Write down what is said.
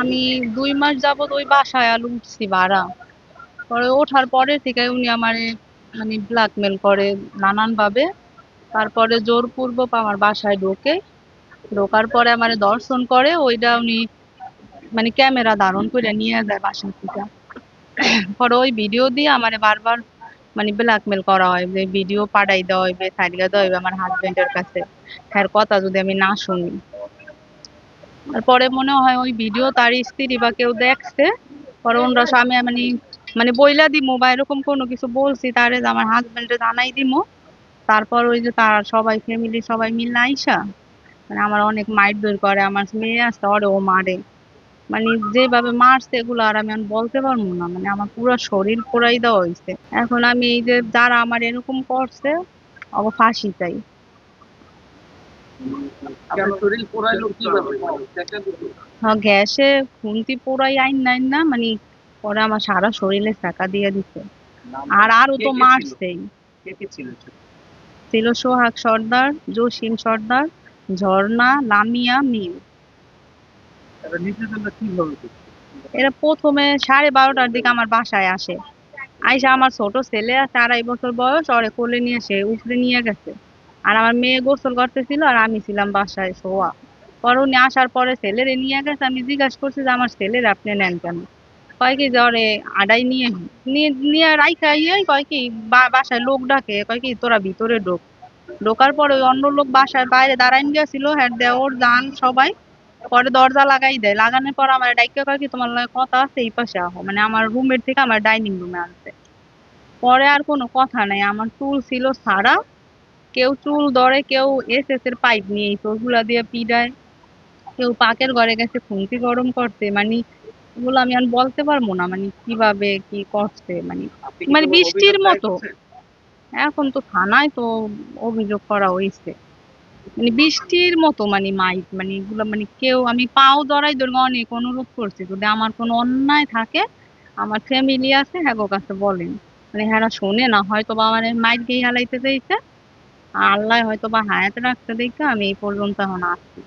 আমি 2 মাস যাবত ওই বাসায় উঠছি ভাড়া। পরে ওঠার পরে থেকে উনি আমারে মানে ব্ল্যাকমেল করে নানান ভাবে। তারপরে জোরপূর্বক আমার বাসায় ঢোকে। ঢোকার পরে আমারে ধর্ষণ করে, ওইটা উনি মানে ক্যামেরা ধারণ করে নিয়ে যায় বাসা থেকে। পরে ওই ভিডিও দিয়ে আমারে বারবার মানে ব্ল্যাকমেল করা হয় যে ভিডিও পাঠাই দেওয়া হইবে, ছাইড়া দেওয়া হইবে আমার হাজবেন্ডের কাছে, হ্যার কথা যদি আমি না শুনি। তারপরে মনে হয় ওই ভিডিও তার স্ত্রী বা কেউ দেখছে। পরে ওনরা স্বামী মানে মানে বইলা দিমু বা এরকম কোনো কিছু বলছি তারে যে আমার হাজবেন্ডে জানাই দিমু। তারপর ওই যে তার সবাই ফ্যামিলি সবাই মিলে আইসা মানে আমার অনেক মারধর করে, আমার মেয়ে আছে ওরে ও মারে। মানে যেভাবে মারছে এগুলো আর আমি আর বলতে পারবো না, মানে আমার পুরো শরীর পোড়াই দেওয়া হয়েছে। এখন আমি এই যে যারা আমার এরকম করছে অব ফাঁসি চাই। আপনার শরীর পোড়াইলো কিভাবে? হ্যাঁ, গ্যাসে খুন্তি পোড়াই আইন নাই না মানে পরে আমার সারা শরীরে চাকা দিয়ে দিছে। আর আরো কে তো কে ছিল? মারছেই। কে কে ছিল? ছিল সোহাগ সর্দার, জসিম সর্দার, ঝর্ণা, লামিয়া, মিম। তারা নির্যাতনটা কিভাবে করছে? এরা প্রথমে 12:30টার দিকে আমার বাসায় আসে। আইসা আমার ছোট ছেলে আছে 2.5 বছর বয়স, ওরে কোলে নিয়ে সে উপরে নিয়ে গেছে। আর আমার মেয়ে গোসল করতেছিল আর আমি ছিলাম বাসায় শোয়া। পরে উনি আসার পরে ছেলেরে নিয়ে গেছে, আমি জিজ্ঞাসা করছি যে আমার ছেলের আপনি নেন কেন? কয় কি যে ওরে আডাই নিয়ে নিয়ে নিয়ে রাইখা কয় কি বাসায় লোক ডাকে, কয় কি তোরা ভিতরে ঢোক। ঢোকার পরে ওই অন্য লোক বাসার বাইরে দাঁড়াইন গেছিল, হ্যাঁ দেওর জান সবাই। পরে দরজা লাগাই দেয়, লাগানোর পর আমার ডাইকা কয় কি তোমার লগে কথা আছে এই পাশে আহো, মানে আমার রুমের থেকে আমার ডাইনিং রুমে আনছে। পরে আর কোনো কথা নাই, আমার চুল ছিল ছাড়া। কেউ চুল ধরে, কেউ এসএস এর পাইপ নিয়ে এই ওগুলা দিয়ে পিডায়, কেউ পাকের ঘরে গেছে খুন্তি গরম করতে। মানে এগুলো আমি আর বলতে পারবো না মানে কিভাবে কি করছে মানে। আপনি কি মানে কোনো অভিযোগ বৃষ্টির দায়ের মতো। করছেন? এখন তো থানায় তো অভিযোগ করা হয়েছে। মানে বৃষ্টির মতো মানে মাইক মানে এগুলো মানে কেউ আমি পাও ধরাই ধরে অনেক অনুরোধ করছি যদি আমার কোনো অন্যায় থাকে আমার ফ্যামিলি আছে হ্যাঁ গো কাছে বলেন। মানে হ্যাঁ শোনে না, হয়তো বা আমার মাইক দিয়ে হেলাইতে চাইছে। আল্লাহ হয়তো বা হায়াতে রাখতে দেখে আমি এই পর্যন্ত এখন আছি।